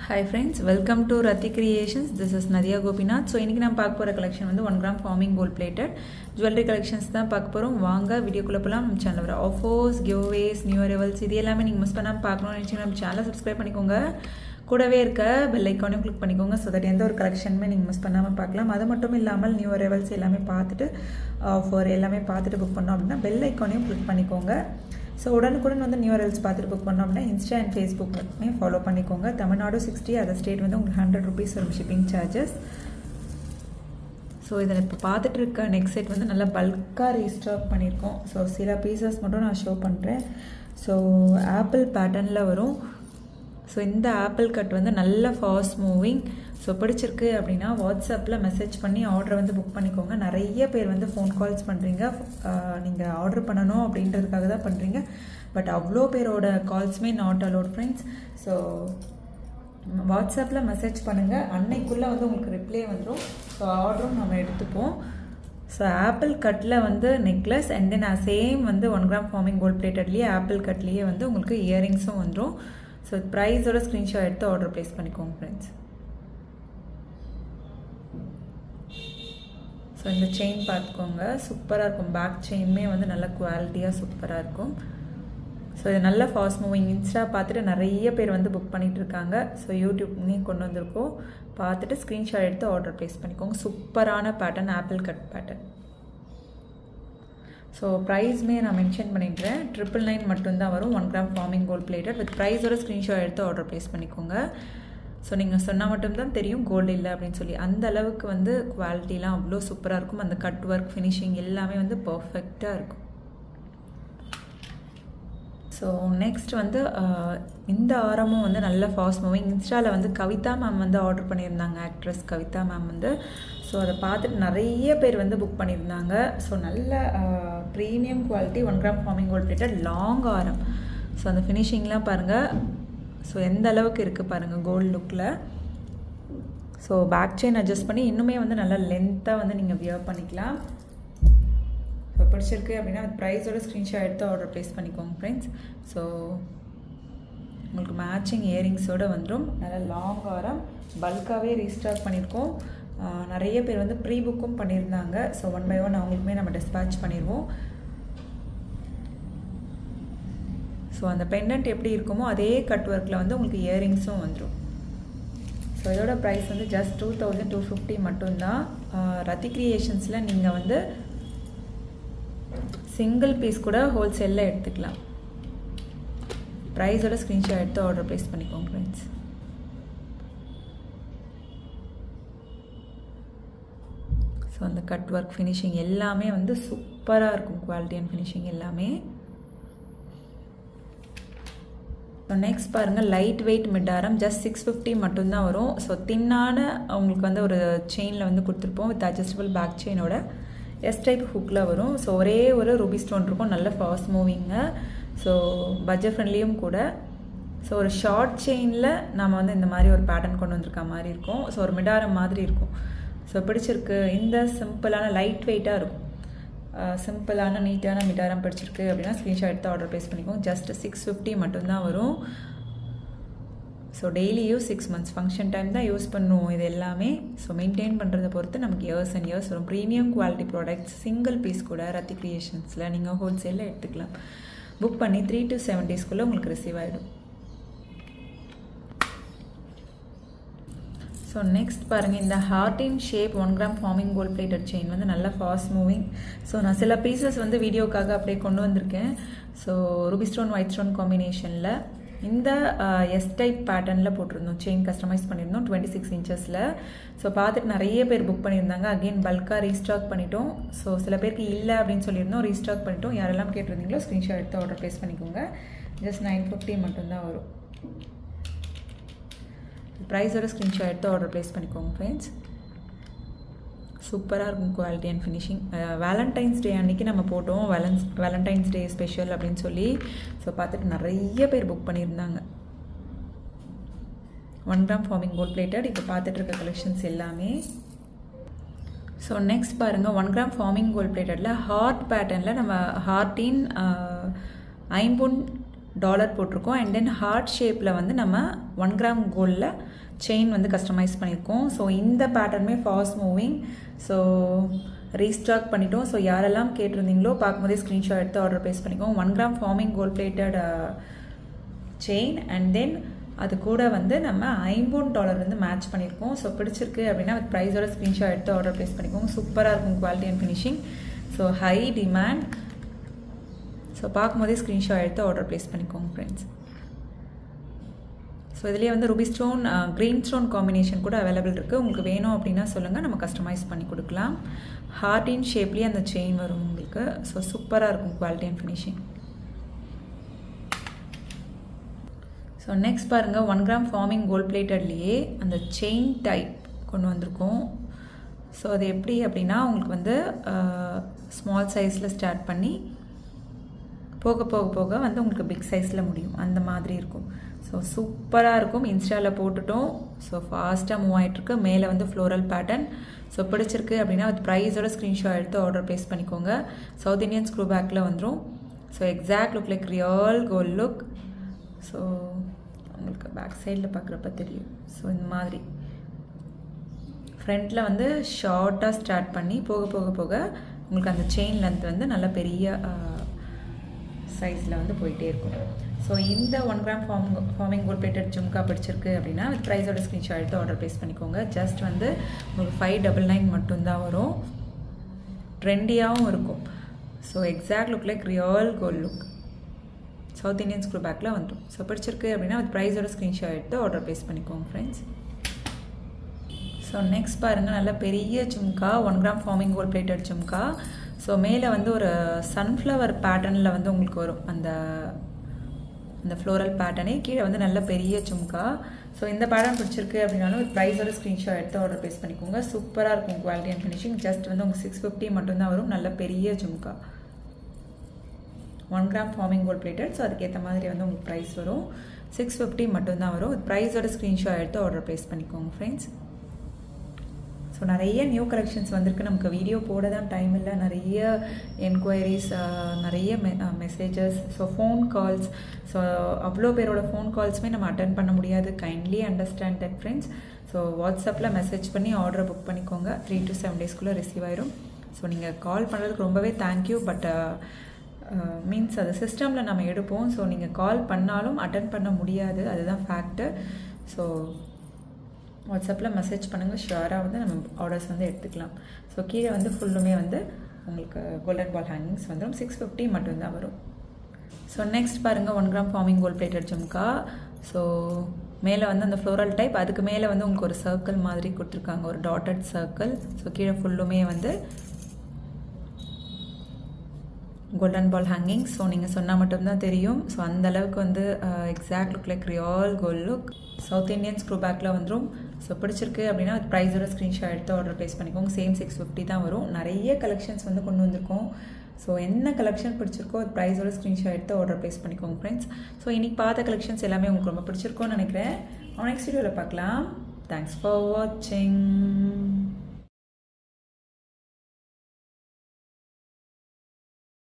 Hi friends, welcome to Rati Creations. This is Nadia Gopinath. So இன்னைக்கு நான் பார்க்க போற கலெக்ஷன் வந்து 1 gram forming gold plated jewelry collections தான் பார்க்க போறோம். வாங்க வீடியோக்குள்ள போலாம். நம்ம சேனல்ல வர ஆஃபர்ஸ், giveaways, new arrivals இது எல்லாமே நீங்க மிஸ் பண்ணாம பார்க்கணும்னு நினைச்சீங்கன்னா நம்ம சேனலை சப்ஸ்கிரைப் பண்ணிக்கோங்க. கூடவே இருக்க பெல் ஐகானையும் கிளிக் பண்ணிக்கோங்க so that எந்த ஒரு கலெக்ஷனுமே நீங்க மிஸ் பண்ணாம பார்க்கலாம். அது மட்டும் இல்லாமல் நியூ arrivals எல்லாமே பார்த்துட்டு ஆஃபர் எல்லாமே பார்த்துட்டு புக் பண்ணோம் அப்படினா பெல் ஐகானையும் கிளிக் பண்ணிக்கோங்க. ஸோ உடனுக்குடன் வந்து நியூ அரைவல்ஸ் பார்த்துட்டு புக் பண்ணோம் அப்படின்னா இன்ஸ்டா அண்ட் ஃபேஸ்புக்மே ஃபாலோ பண்ணிக்கோங்க. தமிழ்நாடு 60, அதர் ஸ்டேட் வந்து உங்களுக்கு 100 rupees வரும் ஷிப்பிங் சார்ஜஸ். ஸோ இதில் இப்போ பார்த்துட்டு இருக்க நெக்ஸ்ட் செட் வந்து நல்லா பல்காக ரீஸ்டாக் பண்ணியிருக்கோம். ஸோ சில பீசஸ் மட்டும் நான் ஷோ பண்ணுறேன். ஸோ ஆப்பிள் பேட்டர்னில் வரும். ஸோ இந்த ஆப்பிள் கட் வந்து நல்ல ஃபாஸ்ட் மூவிங். ஸோ பிடிச்சிருக்கு அப்படின்னா வாட்ஸ்அப்பில் மெசேஜ் பண்ணி ஆர்டரை வந்து புக் பண்ணிக்கோங்க. நிறைய பேர் வந்து ஃபோன் கால்ஸ் பண்ணுறீங்க, நீங்கள் ஆர்டர் பண்ணணும் அப்படின்றதுக்காக தான் பண்ணுறீங்க. பட் அவ்வளோ பேரோட கால்ஸுமே நாட் அலோட் ஃப்ரெண்ட்ஸ். ஸோ வாட்ஸ்அப்பில் மெசேஜ் பண்ணுங்கள், அன்னைக்குள்ளே வந்து உங்களுக்கு ரிப்ளை வந்துடும். ஸோ ஆர்டரும் நம்ம எடுத்துப்போம். ஸோ ஆப்பிள் கட்டில் வந்து நெக்லஸ் அண்ட் தென் சேம் வந்து 1 gram ஃபார்மிங் கோல்ட் பிளேட்டட்லேயே ஆப்பிள் கட்லேயே வந்து உங்களுக்கு இயரிங்ஸும் வந்துடும். ஸோ ப்ரைஸோட ஸ்க்ரீன்ஷாட் எடுத்து ஆர்டர் ப்ளேஸ் பண்ணிக்கோங்க ஃப்ரெண்ட்ஸ். ஸோ இந்த செயின் பார்த்துக்கோங்க, சூப்பராக இருக்கும். பேக் செயினுமே வந்து நல்ல குவாலிட்டியாக சூப்பராக இருக்கும். ஸோ இது நல்ல ஃபாஸ்ட் மூவிங். இன்ஸ்டா பார்த்துட்டு நிறைய பேர் வந்து புக் பண்ணிகிட்டு இருக்காங்க. ஸோ யூடியூப்லேயும் கொண்டு வந்திருக்கோம். பார்த்துட்டு ஸ்க்ரீன்ஷாட் எடுத்து ஆர்டர் ப்ளேஸ் பண்ணிக்கோங்க. சூப்பரான pattern, apple cut pattern. So ப்ரைஸ்மே நான் மென்ஷன் பண்ணிடுறேன். 999 மட்டும்தான் வரும். 1 gram forming gold plated with ப்ரைஸோட ஸ்க்ரீன்ஷாட் எடுத்து ஆர்டர் ப்ளேஸ் பண்ணிக்கோங்க. ஸோ நீங்கள் சொன்னால் மட்டும்தான் தெரியும் கோல்டு இல்லை அப்படின்னு சொல்லி. அந்த அளவுக்கு வந்து குவாலிட்டிலாம் அவ்வளோ சூப்பராக இருக்கும். அந்த கட் ஒர்க், ஃபினிஷிங் எல்லாமே வந்து பர்ஃபெக்டாக இருக்கும். ஸோ நெக்ஸ்ட் வந்து இந்த ஆரமும் வந்து நல்ல ஃபாஸ்ட் மூவிங். இன்ஸ்டாவில் வந்து கவிதா மேம் வந்து ஆர்டர் பண்ணியிருந்தாங்க, ஆக்ட்ரஸ் கவிதா மேம் வந்து. ஸோ அதை பார்த்துட்டு நிறைய பேர் வந்து புக் பண்ணியிருந்தாங்க. ஸோ நல்ல premium quality 1 gram forming gold plated long ஆரம். ஸோ அந்த ஃபினிஷிங்லாம் பாருங்கள். ஸோ எந்த அளவுக்கு இருக்குது பாருங்கள் கோல்டு லுக்கில். ஸோ பேக் செயின் அட்ஜஸ்ட் பண்ணி இன்னுமே வந்து நல்லா லென்த்தாக வந்து நீங்கள் வியர் பண்ணிக்கலாம். ஸோ பிடிச்சிருக்கு அப்படின்னா ப்ரைஸோட ஸ்க்ரீன்ஷாட் எடுத்து ஆர்டர் ப்ளேஸ் பண்ணிக்கோங்க ஃப்ரெண்ட்ஸ். ஸோ உங்களுக்கு மேட்சிங் இயரிங்ஸோடு வந்துடும். நல்லா லாங் ஆரம் பல்காகவே ரீஸ்டாக் பண்ணியிருக்கோம். நிறைய பேர் வந்து ப்ரீ புக்கும் பண்ணியிருந்தாங்க. ஸோ 1 by 1 அவங்களுக்குமே நம்ம டிஸ்பேட்ச் பண்ணிடுவோம். ஸோ அந்த பெண்டன்ட் எப்படி இருக்குமோ அதே கட் ஒர்க்கில் வந்து உங்களுக்கு இயரிங்ஸும் வந்துடும். ஸோ இதோட ப்ரைஸ் வந்து ஜஸ்ட் 2250 மட்டும்தான். ரத்தி கிரியேஷன்ஸில் நீங்கள் வந்து சிங்கிள் பீஸ் கூட ஹோல்சேலில் எடுத்துக்கலாம். ப்ரைஸோட ஸ்க்ரீன்ஷாட் எடுத்து ஆர்டர் ப்ளேஸ் பண்ணிக்கோங்க ஃப்ரெண்ட்ஸ். ஸோ அந்த கட் ஒர்க், ஃபினிஷிங் எல்லாமே வந்து சூப்பராக இருக்கும். குவாலிட்டி அண்ட் ஃபினிஷிங் எல்லாமே. ஸோ நெக்ஸ்ட் பாருங்கள், லைட் வெயிட் மிட்டாரம் ஜஸ்ட் 650 மட்டும்தான் வரும். ஸோ தின்னான உங்களுக்கு வந்து ஒரு செயினில் வந்து கொடுத்துருப்போம் வித் அட்ஜஸ்டபிள் பேக் செயினோட எஸ் டைப் ஹுக்கில் வரும். ஸோ ஒரே ஒரு ரூபி ஸ்டோன் இருக்கும், நல்ல ஃபாஸ்ட் மூவிங்க. ஸோ பட்ஜெட் ஃப்ரெண்ட்லியும் கூட. ஸோ ஒரு ஷார்ட் செயினில் நம்ம வந்து இந்த மாதிரி ஒரு பேட்டர்ன் கொண்டு வந்திருக்க மாதிரி இருக்கும். ஸோ ஒரு மிடாரம் மாதிரி இருக்கும். ஸோ பிடிச்சிருக்கு. இந்த சிம்பிளான லைட் வெயிட்டாக இருக்கும். சிம்பிளான நீட்டான மிட்டாரம் பிடிச்சிருக்கு அப்படின்னா ஸ்க்ரீன்ஷாட் எடுத்து ஆர்டர் ப்ளேஸ் பண்ணிக்கோங்க. ஜஸ்ட் 650 மட்டும்தான் வரும். So daily use 6 months function time தான் யூஸ் பண்ணுவோம் இது எல்லாமே. ஸோ மெயின்டைன் பண்ணுறதை பொறுத்து நமக்கு இயர்ஸ் அண்ட் இயர்ஸ் வரும். Premium quality products single piece கூட ரத்தி கிரியேஷன்ஸில் நீங்கள் ஹோல்சேலில் எடுத்துக்கலாம். புக் பண்ணி 3 to 7 daysக்குள்ளே உங்களுக்கு ரிசீவ் ஆகிடும். ஸோ நெக்ஸ்ட் பாருங்கள், இந்த heart in shape 1 gram forming gold plated chain வந்து நல்லா ஃபாஸ்ட் மூவிங். ஸோ நான் சில பீசஸ் வந்து வீடியோக்காக அப்படியே கொண்டு வந்திருக்கேன். So Ruby stone, white stone காம்பினேஷனில் இந்த எஸ் டைப் பேட்டர்னில் போட்டிருந்தோம். செயின் கஸ்டமைஸ் பண்ணியிருந்தோம் 26 inchஸில். ஸோ பார்த்துட்டு நிறைய பேர் புக் பண்ணியிருந்தாங்க. அகெயின் பல்காக ரீஸ்டாக் பண்ணிட்டோம். ஸோ சில பேருக்கு இல்லை அப்படின்னு சொல்லியிருந்தோம், ரீஸ்டாக் பண்ணிட்டோம். யாரெல்லாம் கேட்டிருந்தீங்களோ ஸ்க்ரீன்ஷாட் எடுத்து ஆர்டர் ப்ளேஸ் பண்ணிக்கோங்க. ஜஸ்ட் 950 மட்டும்தான் வரும். ப்ரைஸோட ஸ்க்ரீன்ஷாட் எடுத்து ஆர்டர் ப்ளேஸ் பண்ணிக்கோங்க ஃப்ரெண்ட்ஸ். சூப்பராக இருக்கும் குவாலிட்டி அண்ட் ஃபினிஷிங். வேலண்டைன்ஸ் டே அன்றைக்கி நம்ம போட்டோம் வேலண்டைன்ஸ் டே ஸ்பெஷல் அப்படின்னு சொல்லி. ஸோ பார்த்துட்டு நிறைய பேர் புக் பண்ணியிருந்தாங்க. 1 gram ஃபார்மிங் கோல்ட் பிளேட்டட் இப்போ பார்த்துட்டு இருக்க கலெக்ஷன்ஸ் எல்லாமே. ஸோ நெக்ஸ்ட் பாருங்கள், 1 gram ஃபார்மிங் கோல்ட் பிளேட்டடில் ஹார்ட் பேட்டர்னில் நம்ம ஹார்ட்டின் ஐம்பொன் டாலர் போட்டிருக்கோம். அண்ட் தென் ஹார்ட் ஷேப்பில் வந்து நம்ம 1 கிராம் கோல்டில் செயின் வந்து கஸ்டமைஸ் பண்ணியிருக்கோம். ஸோ இந்த பேட்டர்னுமே ஃபாஸ்ட் மூவிங். ஸோ ரீஸ்டாக் பண்ணிட்டோம். ஸோ யாரெல்லாம் கேட்டிருந்தீங்களோ பார்க்கும்போதே ஸ்க்ரீன்ஷாட் எடுத்து ஆர்டர் ப்ளேஸ் பண்ணிக்கோங்க. 1 gram forming gold plated chain and then அது கூட வந்து நம்ம $50 வந்து மேட்ச் பண்ணியிருக்கோம். ஸோ பிடிச்சிருக்கு அப்படின்னா வித் ப்ரைஸோட ஸ்க்ரீன்ஷாட் எடுத்து ஆர்டர் ப்ளேஸ் பண்ணிக்கோங்க. சூப்பராக இருக்கும் quality and finishing. So high demand. So பார்க்கும்போதே ஸ்க்ரீன்ஷாட் எடுத்து ஆர்டர் ப்ளேஸ் பண்ணிக்கோங்க ஃப்ரெண்ட்ஸ். ஸோ இதுலேயே வந்து Ruby stone green stone combination கூட அவைலபிள் இருக்குது. உங்களுக்கு வேணும் அப்படின்னா சொல்லுங்கள், நம்ம கஸ்டமைஸ் பண்ணி கொடுக்கலாம். ஹார்டின் ஷேப்லேயே அந்த செயின் வரும் உங்களுக்கு. ஸோ சூப்பராக இருக்கும் quality and finishing. So next பாருங்கள், 1 கிராம் ஃபார்மிங் கோல்ட் பிளேட்டட்லேயே அந்த செயின் டைப் கொண்டு வந்திருக்கோம். ஸோ அது எப்படி அப்படின்னா உங்களுக்கு வந்து ஸ்மால் சைஸில் ஸ்டார்ட் பண்ணி போக போக போக வந்து உங்களுக்கு பிக் சைஸில் முடியும், அந்த மாதிரி இருக்கும். ஸோ சூப்பராக இருக்கும். இன்ஸ்டாவில் போட்டுட்டோம். ஸோ ஃபாஸ்ட்டாக மூவ் ஆகிட்டுருக்கு. மேலே வந்து ஃப்ளோரல் பேட்டர்ன். ஸோ பிடிச்சிருக்கு அப்படின்னா வித் ப்ரைஸோட ஸ்க்ரீன்ஷாட் எடுத்து ஆர்டர் ப்ளேஸ் பண்ணிக்கோங்க. சவுத் இண்டியன் ஸ்க்ரூ பேக்கில் வந்துடும். So exact look like real gold look. So உங்களுக்கு பேக் சைடில் பார்க்குறப்ப தெரியும். ஸோ இந்த மாதிரி ஃப்ரண்ட்டில் வந்து ஷார்ட்டாக ஸ்டார்ட் பண்ணி போக போக போக உங்களுக்கு அந்த செயின் லென்த் வந்து நல்ல பெரிய சைஸில் வந்து போயிட்டே இருக்கும். ஸோ இந்த 1 gram forming gold plated jhumka பிடிச்சிருக்கு அப்படின்னா வித் ப்ரைஸோட ஸ்க்ரீன்ஷாட் எடுத்து ஆர்டர் ப்ளேஸ் பண்ணிக்கோங்க. ஜஸ்ட் வந்து உங்களுக்கு 599 மட்டும்தான் வரும். ட்ரெண்டியாகவும் இருக்கும். So exact look like real gold look. South Indian screw பேக்கில் வந்துடும். ஸோ பிடிச்சிருக்கு அப்படின்னா வித் ப்ரைஸோட ஸ்க்ரீன்ஷாட் எடுத்து ஆர்டர் ப்ளேஸ் பண்ணிக்கோங்க ஃப்ரெண்ட்ஸ். ஸோ நெக்ஸ்ட் பாருங்கள், நல்ல பெரிய jhumka 1 gram forming gold plated jhumka. So மேலே வந்து ஒரு சன்ஃப்ளவர் பேட்டர்னில் வந்து உங்களுக்கு வரும் அந்த ஃப்ளோரல் பேட்டர்னே. கீழே வந்து நல்ல பெரிய ஜும்கா. ஸோ இந்த பேட்டர்ன் பிடிச்சிருக்கு அப்படின்னாலும் வித் ப்ரைஸோட ஸ்க்ரீன்ஷாட் எடுத்து ஆர்டர் ப்ளேஸ் பண்ணிக்கோங்க. சூப்பராக இருக்கும் குவாலிட்டி அண்ட் ஃபினிஷிங். ஜஸ்ட் வந்து உங்களுக்கு 650 மட்டும்தான் வரும். நல்ல பெரிய jhumka 1 gram forming gold plated. So அதுக்கேற்ற மாதிரி வந்து உங்களுக்கு ப்ரைஸ் வரும். 650 மட்டும்தான் வரும். வித் ப்ரைஸோட ஸ்க்ரீன்ஷாட் எடுத்து ஆர்டர் ப்ளேஸ் பண்ணிக்கோங்க ஃப்ரெண்ட்ஸ். ஸோ நிறைய நியூ கலெக்ஷன்ஸ் வந்திருக்கு. நமக்கு வீடியோ போட தான் டைம் இல்லை. நிறைய என்கொயரிஸ், நிறைய messages, so phone calls. So அவ்வளோ பேரோட ஃபோன் கால்ஸுமே நம்ம அட்டன் பண்ண முடியாது. Kindly understand that friends. So வாட்ஸ்அப்பில் மெசேஜ் பண்ணி ஆர்டரை புக் பண்ணிக்கோங்க. 3 to 7 daysக்குள்ளே ரிசீவ் ஆயிரும். ஸோ நீங்கள் கால் பண்ணுறதுக்கு ரொம்பவே தேங்க்யூ. பட் மீன்ஸ் அது சிஸ்டமில் நம்ம எடுப்போம். ஸோ நீங்கள் கால் பண்ணாலும் அட்டன் பண்ண முடியாது, அதுதான் ஃபேக்ட்டு. ஸோ வாட்ஸ்அப்பில் மெசேஜ் பண்ணுங்கள். ஷுவராக வந்து நம்ம ஆர்டர்ஸ் வந்து எடுத்துக்கலாம். ஸோ கீழே வந்து ஃபுல்லுமே வந்து உங்களுக்கு கோல்டன் பால் ஹேங்கிங்ஸ் வந்துடும். 650 மட்டும்தான் வரும். ஸோ நெக்ஸ்ட் பாருங்கள், 1 gram forming gold plated jhumka. So மேலே வந்து அந்த ஃப்ளோரல் டைப், அதுக்கு மேலே வந்து உங்களுக்கு ஒரு சர்க்கிள் மாதிரி கொடுத்துருக்காங்க, ஒரு டாட்டட் சர்க்கிள். ஸோ கீழே ஃபுல்லுமே வந்து கோல்டன் பால் ஹேங்கிங். ஸோ நீங்கள் சொன்னால் மட்டும்தான் தெரியும். ஸோ அந்தளவுக்கு வந்து exact look like real gold look. South Indian screw பேக்கில் வந்துடும். ஸோ பிடிச்சிருக்கு அப்படின்னா ப்ரைஸோட ஸ்க்ரீன்ஷாட் எடுத்து ஆர்டர் ப்ளேஸ் பண்ணிக்கோங்க. சேம் 650 தான் வரும். நிறைய கலெக்ஷன்ஸ் வந்து கொண்டு வந்திருக்கோம். ஸோ என்ன கலெக்ஷன் பிடிச்சிருக்கோ அது ப்ரைஸோட ஸ்க்ரீன்ஷாட் எடுத்து ஆர்டர் ப்ளேஸ் பண்ணிக்கோங்க ஃப்ரெண்ட்ஸ். ஸோ இன்றைக்கி பார்த்த கலெக்ஷன்ஸ் எல்லாமே உங்களுக்கு ரொம்ப பிடிச்சிருக்கோன்னு நினைக்கிறேன். நெக்ஸ்ட் வீடியோவில் பார்க்கலாம். தேங்க்ஸ் ஃபார் வாட்சிங்.